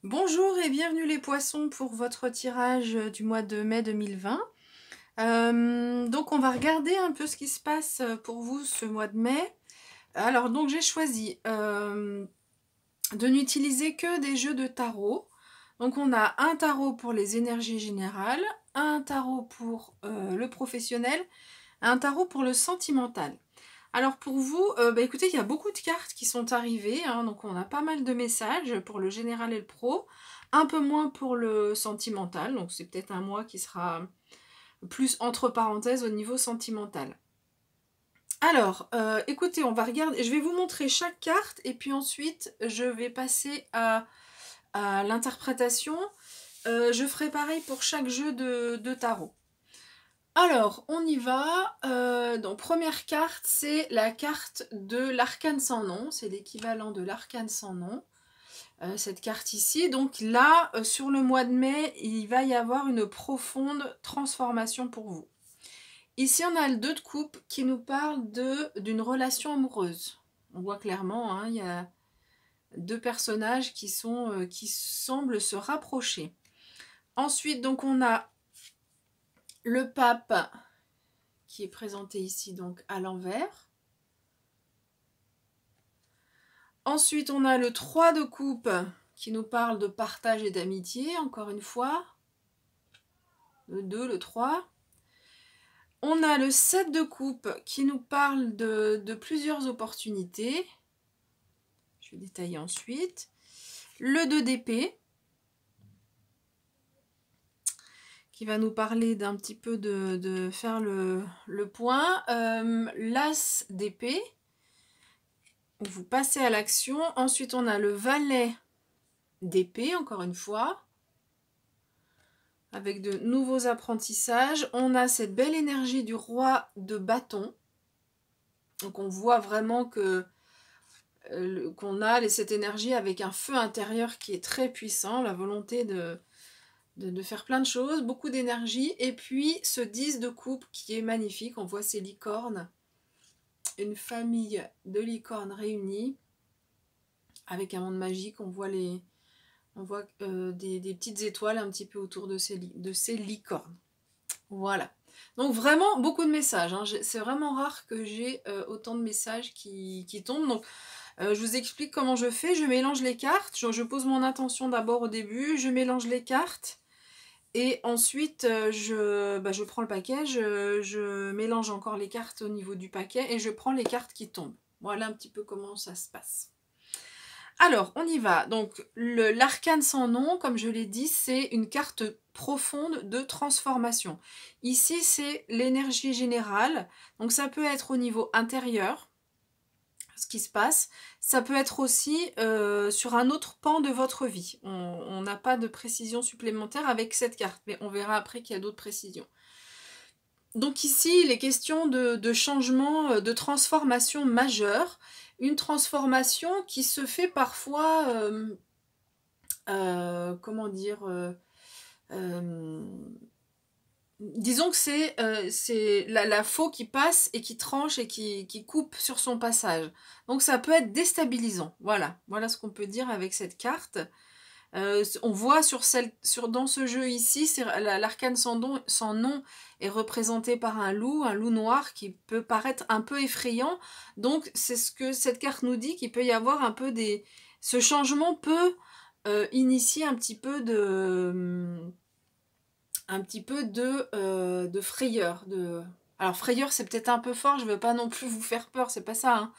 Bonjour et bienvenue les poissons pour votre tirage du mois de mai 2020. Donc on va regarder un peu ce qui se passe pour vous ce mois de mai. Alors donc j'ai choisi de n'utiliser que des jeux de tarot. Donc on a un tarot pour les énergies générales, un tarot pour le professionnel, un tarot pour le sentimental. Alors pour vous, écoutez, il y a beaucoup de cartes qui sont arrivées, hein, donc on a pas mal de messages pour le général et le pro, un peu moins pour le sentimental, donc c'est peut-être un mois qui sera plus entre parenthèses au niveau sentimental. Alors, écoutez, on va regarder, je vais vous montrer chaque carte et puis ensuite je vais passer à l'interprétation. Je ferai pareil pour chaque jeu de tarot. Alors, on y va. Donc, première carte, c'est la carte de l'arcane sans nom. C'est l'équivalent de l'arcane sans nom. Cette carte ici. Donc là, sur le mois de mai, il va y avoir une profonde transformation pour vous. Ici, on a le 2 de coupe qui nous parle d'une relation amoureuse. On voit clairement, hein, il y a deux personnages qui semblent se rapprocher. Ensuite, donc, on a le pape qui est présenté ici donc à l'envers. Ensuite, on a le 3 de coupe qui nous parle de partage et d'amitié, encore une fois. Le 2, le 3. On a le 7 de coupe qui nous parle de plusieurs opportunités. Je vais détailler ensuite. Le 2 d'épée qui va nous parler d'un petit peu de faire le point. L'as d'épée. Vous passez à l'action. Ensuite, on a le valet d'épée, encore une fois, avec de nouveaux apprentissages. On a cette belle énergie du roi de bâton. Donc, on voit vraiment que qu'on a cette énergie avec un feu intérieur qui est très puissant, la volonté de faire plein de choses, beaucoup d'énergie. Et puis, ce 10 de coupe qui est magnifique. On voit ces licornes, une famille de licornes réunies avec un monde magique. On voit des petites étoiles un petit peu autour de ces licornes. Voilà. Donc vraiment beaucoup de messages. Hein. C'est vraiment rare que j'ai autant de messages qui tombent. Donc je vous explique comment je fais. Je mélange les cartes. Je pose mon intention d'abord au début. Je mélange les cartes. Et ensuite, je prends le paquet. Je mélange encore les cartes au niveau du paquet. Et je prends les cartes qui tombent. Voilà un petit peu comment ça se passe. Alors, on y va. Donc, l'arcane sans nom, comme je l'ai dit, c'est une carte profonde de transformation. Ici, c'est l'énergie générale. Donc, ça peut être au niveau intérieur, ce qui se passe. Ça peut être aussi sur un autre pan de votre vie. On n'a pas de précision supplémentaire avec cette carte, mais on verra après qu'il y a d'autres précisions. Donc ici, il est question de changement, de transformation majeure. Une transformation qui se fait parfois, comment dire, disons que c'est la faux qui passe et qui tranche et qui coupe sur son passage. Donc ça peut être déstabilisant. Voilà ce qu'on peut dire avec cette carte. On voit dans ce jeu ici, l'arcane sans nom est représenté par un loup noir qui peut paraître un peu effrayant. Donc c'est ce que cette carte nous dit, qu'il peut y avoir un peu ce changement peut initier un petit peu de frayeur. Alors frayeur c'est peut-être un peu fort, je ne veux pas non plus vous faire peur, c'est pas ça. Hein.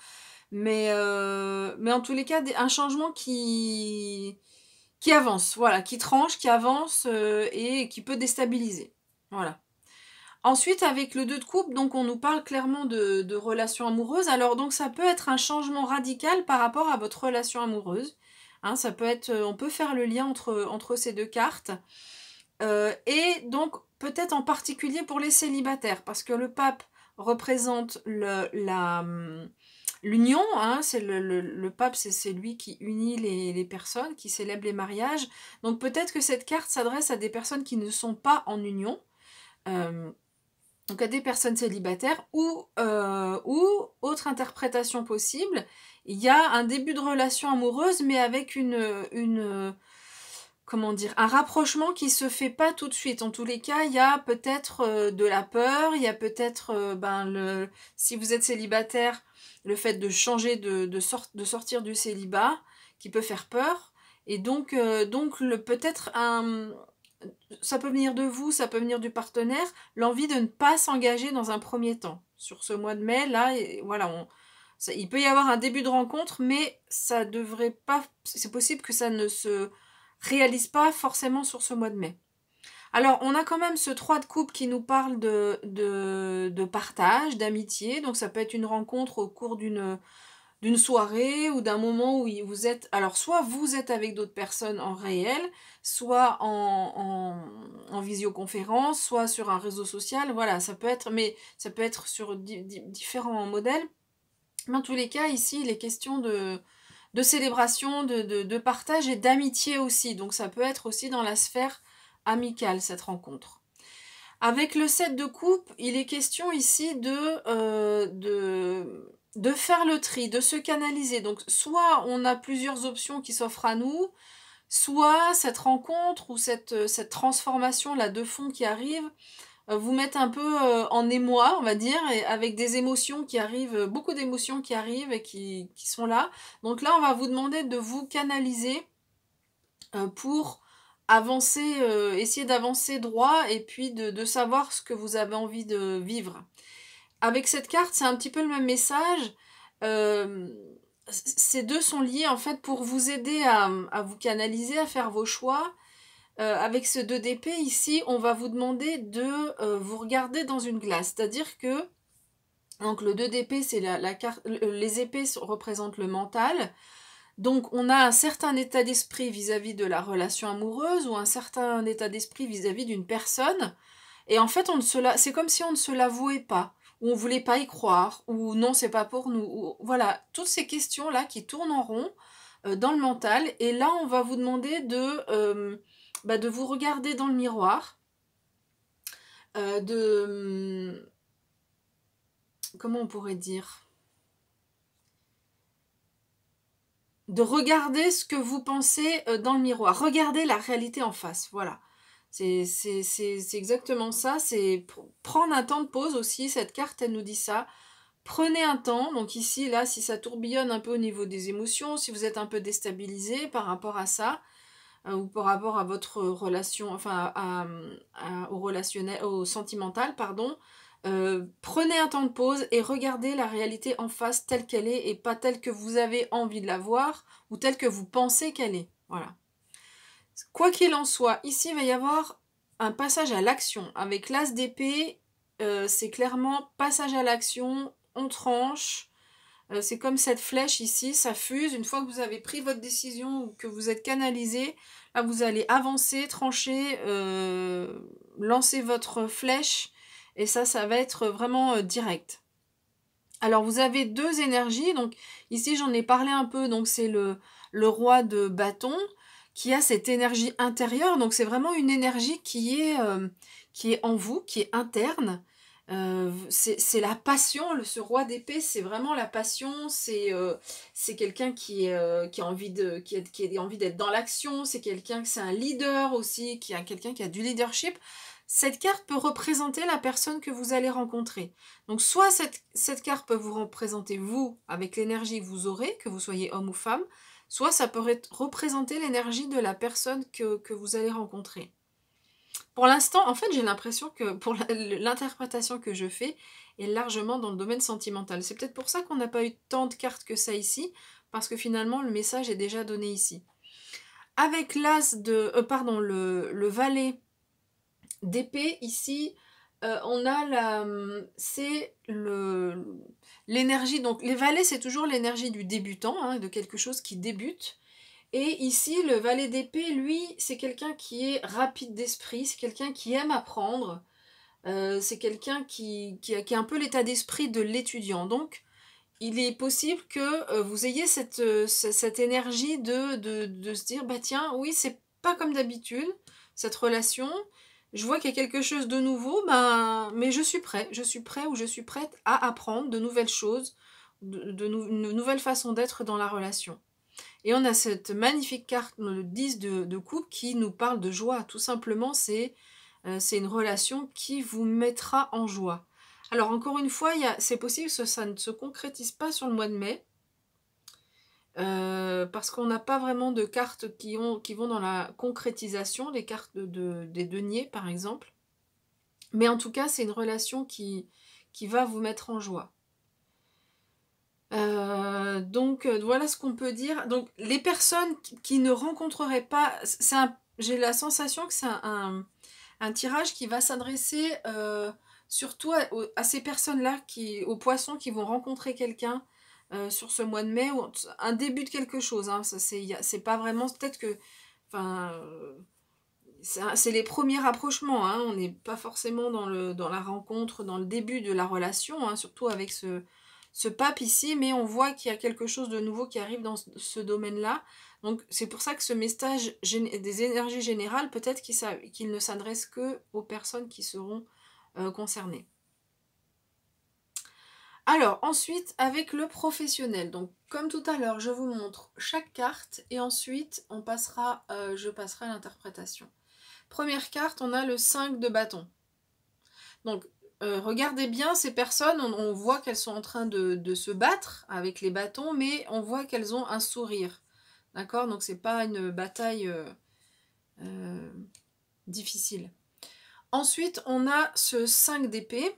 Mais en tous les cas, un changement qui avance, voilà, qui tranche, qui avance et qui peut déstabiliser. Voilà. Ensuite, avec le 2 de coupe, donc on nous parle clairement de relations amoureuses. Alors, donc ça peut être un changement radical par rapport à votre relation amoureuse. Hein, ça peut être, on peut faire le lien entre ces deux cartes. Et donc, peut-être en particulier pour les célibataires, parce que le pape représente l'union, hein, c'est le pape, c'est lui qui unit les personnes, qui célèbre les mariages. Donc peut-être que cette carte s'adresse à des personnes qui ne sont pas en union, donc à des personnes célibataires, ou autre interprétation possible, il y a un début de relation amoureuse, mais avec comment dire, un rapprochement qui se fait pas tout de suite. En tous les cas, il y a peut-être de la peur, il y a peut-être, si vous êtes célibataire, le fait de changer, de sortir du célibat, qui peut faire peur. Et donc peut-être ça peut venir de vous, ça peut venir du partenaire, l'envie de ne pas s'engager dans un premier temps. Sur ce mois de mai, là, et voilà, il peut y avoir un début de rencontre, mais ça devrait pas, c'est possible que ça ne se réalise pas forcément sur ce mois de mai. Alors, on a quand même ce 3 de coupe qui nous parle de partage, d'amitié. Donc, ça peut être une rencontre au cours d'une soirée ou d'un moment où vous êtes... Alors, soit vous êtes avec d'autres personnes en réel, soit en visioconférence, soit sur un réseau social. Voilà, ça peut être, mais ça peut être sur différents modèles. Mais en tous les cas, ici, il est question de célébration, de partage et d'amitié aussi. Donc ça peut être aussi dans la sphère amicale, cette rencontre. Avec le 7 de coupe, il est question ici de faire le tri, de se canaliser. Donc soit on a plusieurs options qui s'offrent à nous, soit cette rencontre ou cette transformation là de fond qui arrive vous mettre un peu en émoi, on va dire, et avec des émotions qui arrivent, beaucoup d'émotions qui arrivent et qui sont là. Donc là, on va vous demander de vous canaliser pour avancer, essayer d'avancer droit et puis de savoir ce que vous avez envie de vivre. Avec cette carte, c'est un petit peu le même message. Ces deux sont liés en fait pour vous aider à vous canaliser, à faire vos choix. Avec ce 2 d'épée ici, on va vous demander de vous regarder dans une glace. C'est-à-dire que donc le 2 d'épée, c'est la carte. Les épées représentent le mental. Donc on a un certain état d'esprit vis-à-vis de la relation amoureuse ou un certain état d'esprit vis-à-vis d'une personne. Et en fait, c'est comme si on ne se l'avouait pas, ou on voulait pas y croire, ou non, c'est pas pour nous. Ou, voilà, toutes ces questions-là qui tournent en rond dans le mental. Et là, on va vous demander de vous regarder dans le miroir, comment on pourrait dire, de regarder ce que vous pensez dans le miroir, regardez la réalité en face, voilà. C'est exactement ça, c'est prendre un temps de pause aussi, cette carte elle nous dit ça. Prenez un temps, donc ici, là, si ça tourbillonne un peu au niveau des émotions, si vous êtes un peu déstabilisé par rapport à ça, ou par rapport à votre relation, enfin au relationnel, au sentimental, pardon, prenez un temps de pause et regardez la réalité en face telle qu'elle est et pas telle que vous avez envie de la voir ou telle que vous pensez qu'elle est. Voilà. Quoi qu'il en soit, ici il va y avoir un passage à l'action. Avec l'as d'épée, c'est clairement passage à l'action, on tranche. C'est comme cette flèche ici, ça fuse. Une fois que vous avez pris votre décision ou que vous êtes canalisé, là vous allez avancer, trancher, lancer votre flèche. Et ça va être vraiment direct. Alors vous avez deux énergies. Donc ici j'en ai parlé un peu. Donc c'est le roi de bâton qui a cette énergie intérieure. Donc c'est vraiment une énergie qui est en vous, qui est interne. C'est la passion, ce roi d'épée, c'est vraiment la passion, c'est quelqu'un qui a envie d'être dans l'action, c'est un leader aussi, quelqu'un qui a du leadership. Cette carte peut représenter la personne que vous allez rencontrer. Donc soit cette carte peut vous représenter vous, avec l'énergie que vous aurez, que vous soyez homme ou femme, soit ça peut représenter l'énergie de la personne que vous allez rencontrer. Pour l'instant, en fait, j'ai l'impression que pour l'interprétation que je fais est largement dans le domaine sentimental. C'est peut-être pour ça qu'on n'a pas eu tant de cartes que ça ici, parce que finalement, le message est déjà donné ici. Avec l'as de... le valet d'épée, ici, on a c'est l'énergie... Donc, les valets, c'est toujours l'énergie du débutant, hein, de quelque chose qui débute. Et ici, le valet d'épée, lui, c'est quelqu'un qui est rapide d'esprit, c'est quelqu'un qui aime apprendre, c'est quelqu'un qui a un peu l'état d'esprit de l'étudiant. Donc, il est possible que vous ayez cette énergie de se dire, bah tiens, oui, c'est pas comme d'habitude, cette relation, je vois qu'il y a quelque chose de nouveau, mais je suis prêt ou je suis prête à apprendre de nouvelles choses, une nouvelle façon d'être dans la relation. Et on a cette magnifique carte, le 10 de coupe, qui nous parle de joie. Tout simplement, c'est une relation qui vous mettra en joie. Alors, encore une fois, c'est possible que ça ne se concrétise pas sur le mois de mai. Parce qu'on n'a pas vraiment de cartes qui vont dans la concrétisation, les cartes des deniers, par exemple. Mais en tout cas, c'est une relation qui va vous mettre en joie. Donc voilà ce qu'on peut dire. Donc les personnes qui ne rencontreraient pas, j'ai la sensation que c'est un tirage qui va s'adresser surtout à ces personnes-là, aux poissons qui vont rencontrer quelqu'un sur ce mois de mai, ou un début de quelque chose. Hein. C'est pas vraiment, peut-être que, enfin, c'est les premiers rapprochements. Hein. On n'est pas forcément dans la rencontre, dans le début de la relation, hein, surtout avec ce pape ici, mais on voit qu'il y a quelque chose de nouveau qui arrive dans ce domaine-là. Donc c'est pour ça que ce message des énergies générales, peut-être qu'il ne s'adresse que aux personnes qui seront concernées. Alors ensuite, avec le professionnel, donc comme tout à l'heure, je vous montre chaque carte et ensuite je passerai à l'interprétation. Première carte, on a le 5 de bâton. Donc regardez bien ces personnes, on voit qu'elles sont en train de se battre avec les bâtons, mais on voit qu'elles ont un sourire. D'accord? Donc c'est pas une bataille difficile. Ensuite, on a ce 5 d'épée.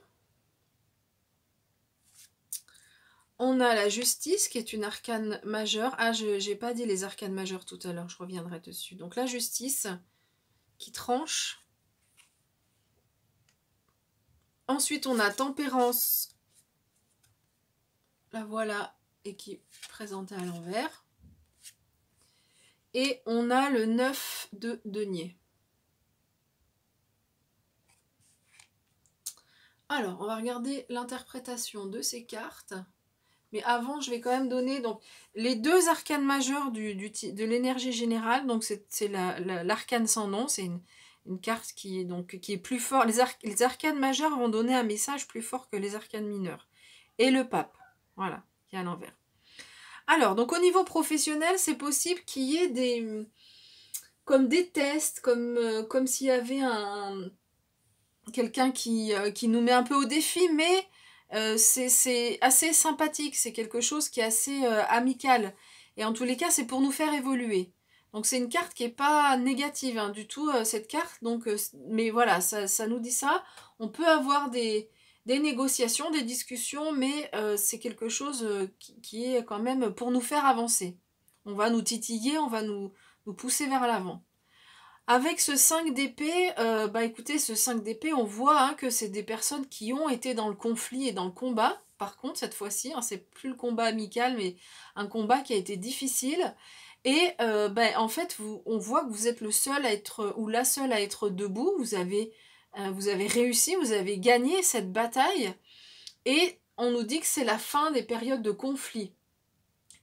On a la justice, qui est une arcane majeure. Ah, je n'ai pas dit les arcanes majeures tout à l'heure, je reviendrai dessus. Donc la justice, qui tranche. Ensuite, on a tempérance. La voilà, et qui est présentée à l'envers. Et on a le 9 de denier. Alors, on va regarder l'interprétation de ces cartes. Mais avant, je vais quand même donner donc, les deux arcanes majeures de l'énergie générale. Donc, c'est l'arcane sans nom. C'est une carte qui est plus forte. Les arcanes majeures vont donner un message plus fort que les arcanes mineures. Et le pape, voilà, qui est à l'envers. Alors, donc au niveau professionnel, c'est possible qu'il y ait des tests, comme s'il y avait quelqu'un qui nous met un peu au défi, mais c'est assez sympathique, c'est quelque chose qui est assez amical. Et en tous les cas, c'est pour nous faire évoluer. Donc c'est une carte qui n'est pas négative hein, du tout, cette carte. Donc, mais voilà, ça nous dit ça. On peut avoir des négociations, des discussions, mais c'est quelque chose qui est quand même pour nous faire avancer. On va nous titiller, on va nous pousser vers l'avant. Avec ce 5 d'épée, écoutez, ce 5 d'épée, on voit hein, que c'est des personnes qui ont été dans le conflit et dans le combat. Par contre, cette fois-ci, hein, c'est plus le combat amical, mais un combat qui a été difficile. Et en fait, on voit que vous êtes le seul à être, ou la seule à être debout. Vous avez réussi, vous avez gagné cette bataille. Et on nous dit que c'est la fin des périodes de conflit,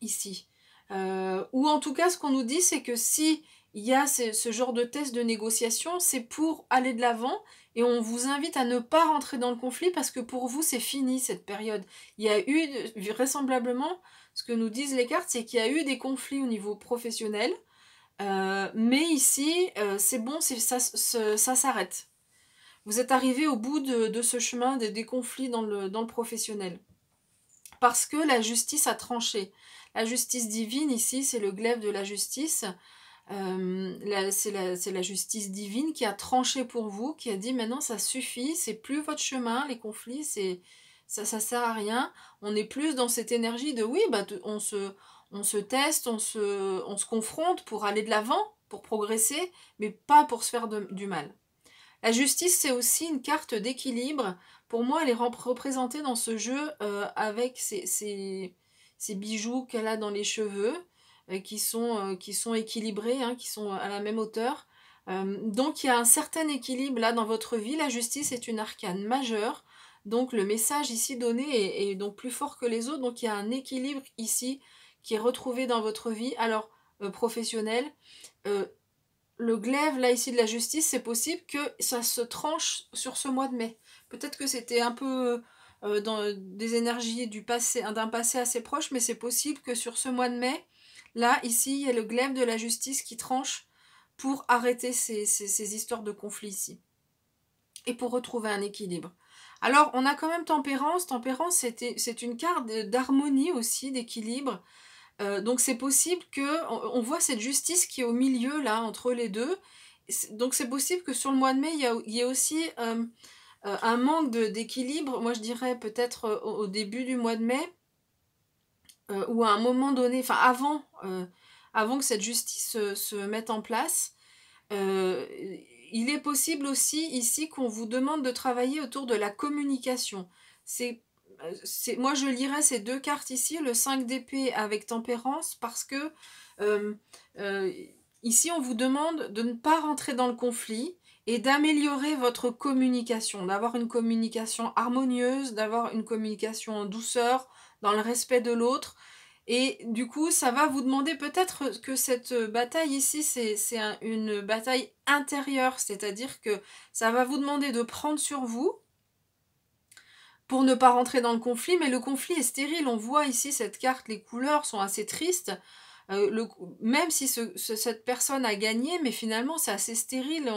ici. Ou en tout cas, ce qu'on nous dit, c'est que si il y a ce genre de test de négociation, c'est pour aller de l'avant et on vous invite à ne pas rentrer dans le conflit parce que pour vous, c'est fini cette période. Il y a eu, vraisemblablement, ce que nous disent les cartes, c'est qu'il y a eu des conflits au niveau professionnel, mais ici, c'est bon, ça s'arrête. Vous êtes arrivé au bout de ce chemin des conflits dans le professionnel. Parce que la justice a tranché. La justice divine, ici, c'est le glaive de la justice. C'est la justice divine qui a tranché pour vous, qui a dit maintenant ça suffit, c'est plus votre chemin, les conflits, ça sert à rien. On est plus dans cette énergie de oui, on se teste, on se confronte pour aller de l'avant, pour progresser, mais pas pour se faire du mal. La justice, c'est aussi une carte d'équilibre. Pour moi, elle est représentée dans ce jeu avec ces bijoux qu'elle a dans les cheveux, qui sont équilibrés, hein, qui sont à la même hauteur. Donc, il y a un certain équilibre là dans votre vie. La justice est une arcane majeure. Donc, le message ici donné est donc plus fort que les autres. Donc, il y a un équilibre ici qui est retrouvé dans votre vie. Alors, professionnel, le glaive, là, ici, de la justice, c'est possible que ça se tranche sur ce mois de mai. Peut-être que c'était un peu dans des énergies d'un passé assez proche, mais c'est possible que sur ce mois de mai, Là, ici, il y a le glaive de la justice qui tranche pour arrêter ces histoires de conflits ici. Et pour retrouver un équilibre. Alors, on a quand même tempérance. Tempérance, c'est une carte d'harmonie aussi, d'équilibre. Donc c'est possible que on voit cette justice qui est au milieu là entre les deux. Donc c'est possible que sur le mois de mai il y a aussi un manque d'équilibre. Moi je dirais peut-être au début du mois de mai ou à un moment donné, enfin avant que cette justice se mette en place. Il est possible aussi ici qu'on vous demande de travailler autour de la communication. Moi je lirais ces deux cartes ici, le 5 d'épée avec tempérance, parce que euh, euh, ici on vous demande de ne pas rentrer dans le conflit et d'améliorer votre communication, d'avoir une communication harmonieuse, d'avoir une communication en douceur, dans le respect de l'autre. Et du coup, ça va vous demander peut-être que cette bataille ici, c'est une bataille intérieure, c'est-à-dire que ça va vous demander de prendre sur vous pour ne pas rentrer dans le conflit, mais le conflit est stérile. On voit ici cette carte, les couleurs sont assez tristes, même si cette personne a gagné, mais finalement c'est assez stérile.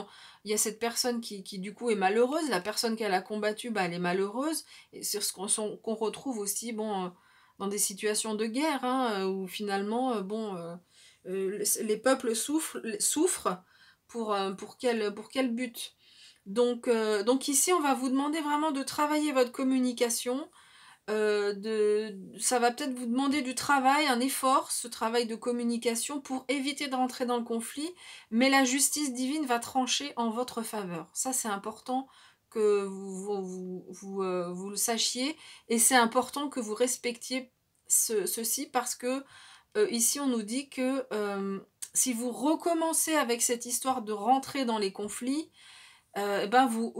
Il y a cette personne qui du coup est malheureuse, la personne qu'elle a combattue, bah, elle est malheureuse, et c'est ce qu'on retrouve aussi bon, dans des situations de guerre, hein, où finalement les peuples souffrent pour quel but. Donc ici, on va vous demander vraiment de travailler votre communication. Ça va peut-être vous demander du travail, un effort, ce travail de communication pour éviter de rentrer dans le conflit, mais la justice divine va trancher en votre faveur. Ça, c'est important que vous le sachiez, et c'est important que vous respectiez ceci parce que ici, on nous dit que si vous recommencez avec cette histoire de rentrer dans les conflits, ben vous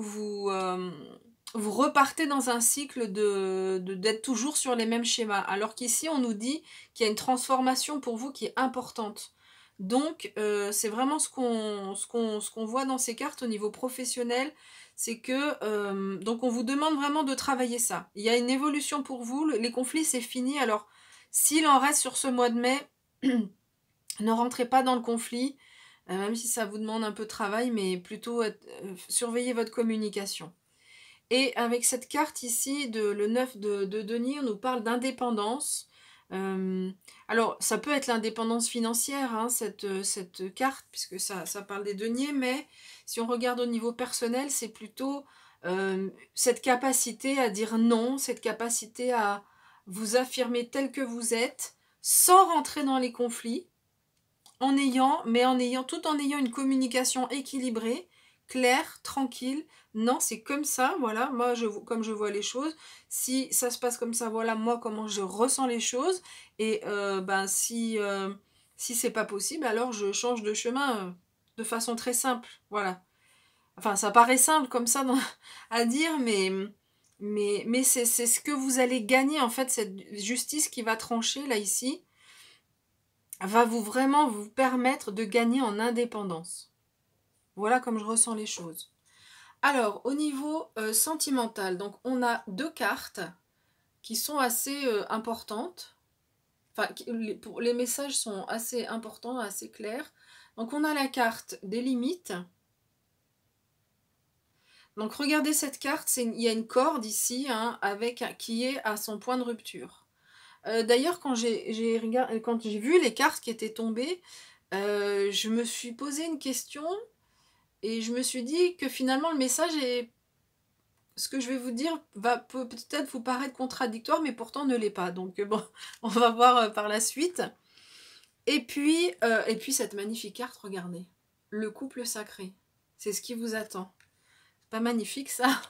repartez dans un cycle d'être toujours sur les mêmes schémas. Alors qu'ici, on nous dit qu'il y a une transformation pour vous qui est importante. Donc, c'est vraiment ce qu'on voit dans ces cartes au niveau professionnel, c'est que donc on vous demande vraiment de travailler ça. Il y a une évolution pour vous, les conflits c'est fini. Alors, s'il en reste sur ce mois de mai, ne rentrez pas dans le conflit, même si ça vous demande un peu de travail, mais plutôt surveillez votre communication. Et avec cette carte ici, le 9 de denier, on nous parle d'indépendance. Alors, ça peut être l'indépendance financière, hein, cette carte, puisque ça parle des deniers, mais si on regarde au niveau personnel, c'est plutôt cette capacité à dire non, cette capacité à vous affirmer tel que vous êtes, sans rentrer dans les conflits, tout en ayant une communication équilibrée, claire, tranquille. Non, c'est comme ça, voilà, moi comme je vois les choses. Si ça se passe comme ça, voilà moi comment je ressens les choses. Et si c'est pas possible, alors je change de chemin de façon très simple. Voilà. Enfin, ça paraît simple comme ça à dire, mais c'est ce que vous allez gagner en fait, cette justice qui va trancher là ici va vraiment vous permettre de gagner en indépendance. Voilà comme je ressens les choses. Alors, au niveau sentimental, donc on a deux cartes qui sont assez importantes. Enfin, les messages sont assez importants, assez clairs. Donc on a la carte des limites. Donc regardez cette carte, il y a une corde ici hein, qui est à son point de rupture. D'ailleurs, quand j'ai vu les cartes qui étaient tombées, je me suis posé une question et je me suis dit que finalement le message est... Ce que je vais vous dire peut peut-être vous paraître contradictoire, mais pourtant ne l'est pas. Donc bon, on va voir par la suite. Et puis cette magnifique carte, regardez. Le couple sacré. C'est ce qui vous attend. Pas magnifique ça?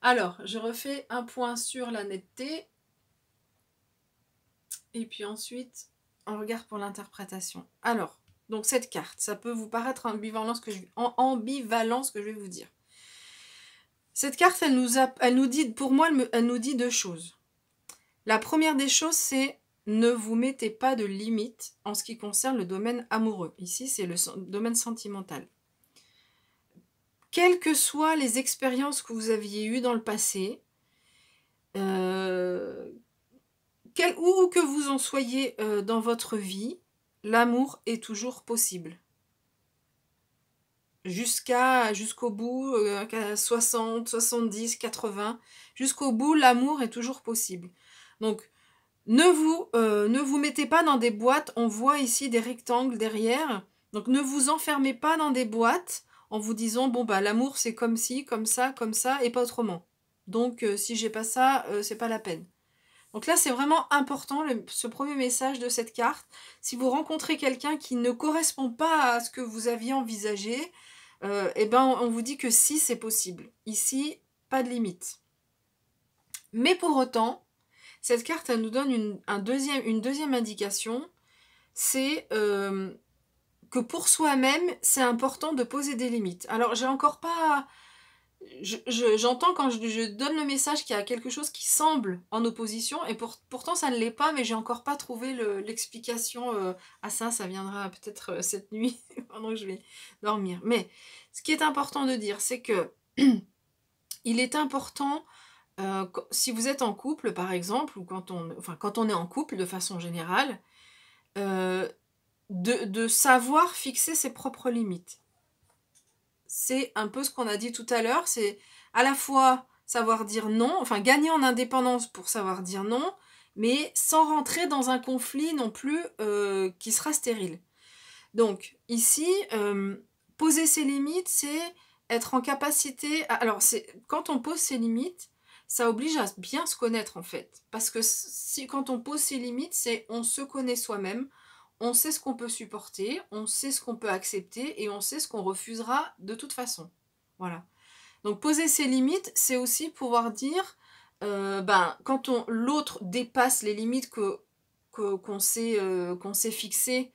Alors, je refais un point sur la netteté. Et puis ensuite, on regarde pour l'interprétation. Alors, donc cette carte, ça peut vous paraître ambivalent ce que je vais vous dire. Cette carte, elle nous dit, pour moi, elle nous dit deux choses. La première des choses, c'est ne vous mettez pas de limites en ce qui concerne le domaine amoureux. Ici, c'est le domaine sentimental. Quelles que soient les expériences que vous aviez eues dans le passé, Où que vous en soyez dans votre vie, l'amour est toujours possible. Jusqu'au bout, à 60, 70, 80, jusqu'au bout, l'amour est toujours possible. Donc, ne vous mettez pas dans des boîtes. On voit ici des rectangles derrière. Donc, ne vous enfermez pas dans des boîtes en vous disant, bon, bah, l'amour, c'est comme ci, comme ça, et pas autrement. Donc, si j'ai pas ça, c'est pas la peine. Donc là, c'est vraiment important, ce premier message de cette carte. Si vous rencontrez quelqu'un qui ne correspond pas à ce que vous aviez envisagé, eh ben, on vous dit que si, c'est possible. Ici, pas de limite. Mais pour autant, cette carte, elle nous donne une deuxième indication, c'est que pour soi-même, c'est important de poser des limites. Alors, j'ai encore pas... J'entends quand je donne le message qu'il y a quelque chose qui semble en opposition, et pourtant ça ne l'est pas, mais j'ai encore pas trouvé l'explication à ça. Ça viendra peut-être cette nuit, pendant que je vais dormir. Mais ce qui est important de dire, c'est que il est important, si vous êtes en couple par exemple, ou quand on est en couple de façon générale, de savoir fixer ses propres limites. C'est un peu ce qu'on a dit tout à l'heure, c'est à la fois savoir dire non, enfin gagner en indépendance pour savoir dire non, mais sans rentrer dans un conflit non plus qui sera stérile. Donc ici, poser ses limites, c'est être en capacité... Alors quand on pose ses limites, ça oblige à bien se connaître en fait. Parce que quand on pose ses limites, c'est on se connaît soi-même, on sait ce qu'on peut supporter, on sait ce qu'on peut accepter et on sait ce qu'on refusera de toute façon. Voilà. Donc poser ses limites, c'est aussi pouvoir dire, quand l'autre dépasse les limites qu'on s'est fixées,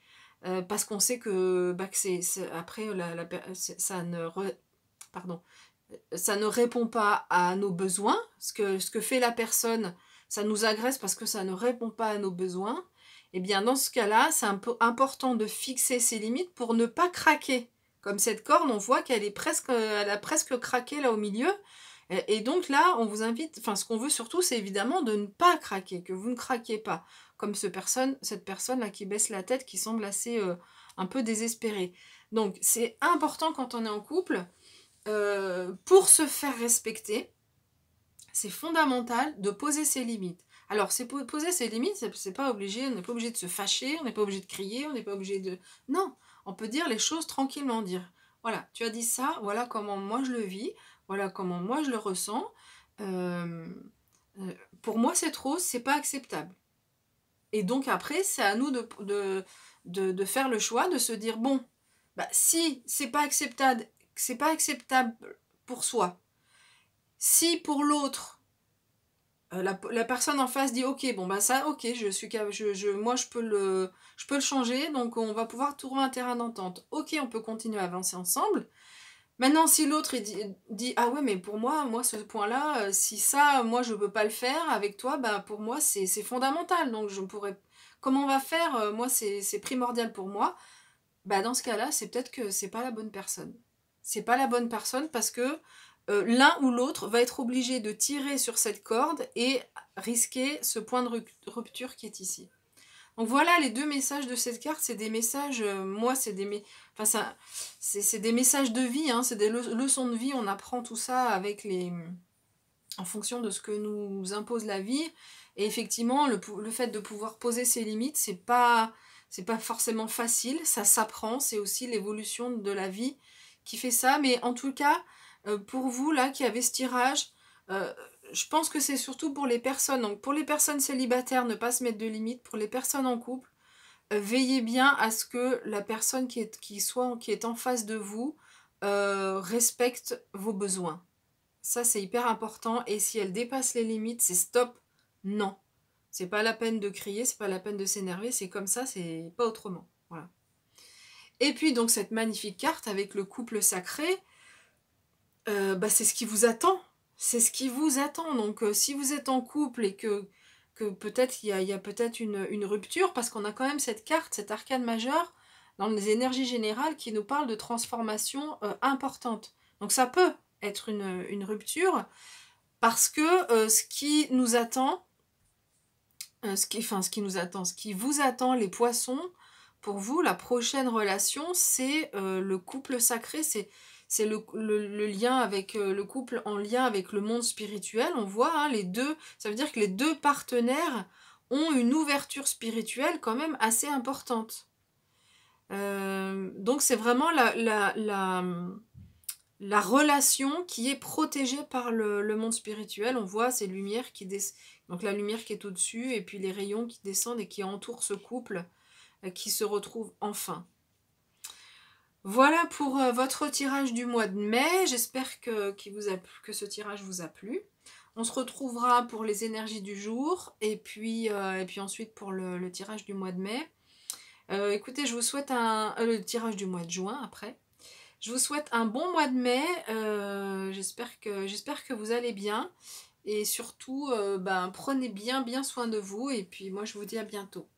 parce qu'on sait que après ça ne répond pas à nos besoins, ce que fait la personne, ça nous agresse parce que ça ne répond pas à nos besoins. Et bien dans ce cas-là, c'est un peu important de fixer ses limites pour ne pas craquer. Comme cette corde, on voit qu'elle a presque craqué là au milieu. Et donc là, on vous invite, ce qu'on veut surtout, c'est évidemment de ne pas craquer, que vous ne craquiez pas. Comme cette personne-là qui baisse la tête, qui semble assez un peu désespérée. Donc c'est important quand on est en couple, pour se faire respecter, c'est fondamental de poser ses limites. Alors, poser ses limites, c'est pas obligé, on n'est pas obligé de se fâcher, on n'est pas obligé de crier, on n'est pas obligé de... Non, on peut dire les choses tranquillement, dire, voilà, tu as dit ça, voilà comment moi je le vis, voilà comment moi je le ressens, pour moi c'est trop, c'est pas acceptable. Et donc après, c'est à nous de faire le choix, de se dire, bon, si c'est pas acceptable pour soi, si pour l'autre, la personne en face dit ok, bon ça ok, moi je peux le changer, donc on va pouvoir trouver un terrain d'entente. Ok, on peut continuer à avancer ensemble. Maintenant, si l'autre dit ah ouais, mais pour moi ce point-là, si ça, moi je peux pas le faire avec toi, pour moi c'est fondamental, donc je pourrais. Comment on va faire? Moi c'est primordial pour moi. Dans ce cas-là, c'est peut-être que c'est pas la bonne personne. C'est pas la bonne personne parce que l'un ou l'autre va être obligé de tirer sur cette corde et risquer ce point de rupture qui est ici. Donc voilà les deux messages de cette carte, c'est des messages, c'est des messages de vie, hein, c'est des leçons de vie, on apprend tout ça en fonction de ce que nous impose la vie. Et effectivement, le fait de pouvoir poser ses limites, c'est pas forcément facile, ça s'apprend, c'est aussi l'évolution de la vie qui fait ça. Mais en tout cas, pour vous là qui avez ce tirage, je pense que c'est surtout pour les personnes. Donc pour les personnes célibataires, ne pas se mettre de limites. Pour les personnes en couple, veillez bien à ce que la personne qui est en face de vous respecte vos besoins. Ça, c'est hyper important. Et si elle dépasse les limites, c'est stop. Non. C'est pas la peine de crier, c'est pas la peine de s'énerver. C'est comme ça, c'est pas autrement. Voilà. Et puis, donc, cette magnifique carte avec le couple sacré, c'est ce qui vous attend. C'est ce qui vous attend. Donc, si vous êtes en couple et que peut-être il y a peut-être une rupture, parce qu'on a quand même cette carte, cet arcane majeur, dans les énergies générales, qui nous parle de transformation importante. Donc, ça peut être une rupture, parce que ce qui nous attend, ce qui nous attend, ce qui vous attend les poissons, pour vous, la prochaine relation, c'est le couple sacré, c'est le lien avec le couple en lien avec le monde spirituel. On voit hein, les deux, ça veut dire que les deux partenaires ont une ouverture spirituelle quand même assez importante. Donc c'est vraiment la relation qui est protégée par le monde spirituel. On voit ces lumières qui descendent, donc la lumière qui est au-dessus, et puis les rayons qui descendent et qui entourent ce couple qui se retrouve enfin. Voilà pour votre tirage du mois de mai. J'espère que ce tirage vous a plu. On se retrouvera pour les énergies du jour et puis ensuite pour le tirage du mois de mai. Écoutez, je vous souhaite le tirage du mois de juin après. Je vous souhaite un bon mois de mai. J'espère que vous allez bien. Et surtout, prenez bien soin de vous. Et puis moi, je vous dis à bientôt.